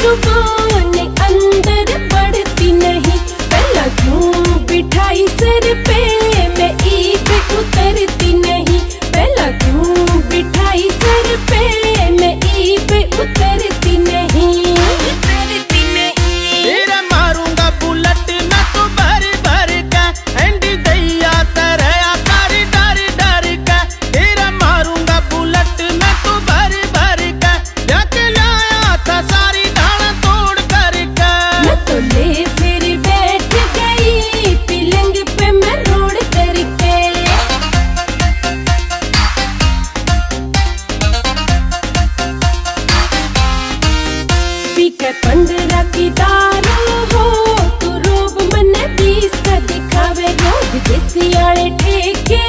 जुबान अंदर बढ़ती नहीं, पहला क्यों बिठाई सर पे मैं ईद उतरती नहीं, पहला क्यों बिठाई सर पे मैं ईद उतरती नहीं, उतरती नहीं। तेरा मारूंगा बुलेट मैं तो भर भर का, एंडी दैया तरया तारी डर डर का, तेरा मारूंगा बुलेट मैं तो भर भर का, जाके लाया था सारी धाड़ा तोड़ कर का। मैं तो ले फिर बैठ गई पलंग पे मैं रोड करके, पी के 15 की दारू हो तू रोब मन 20 का दिखावे, रोज देसी आले ठेके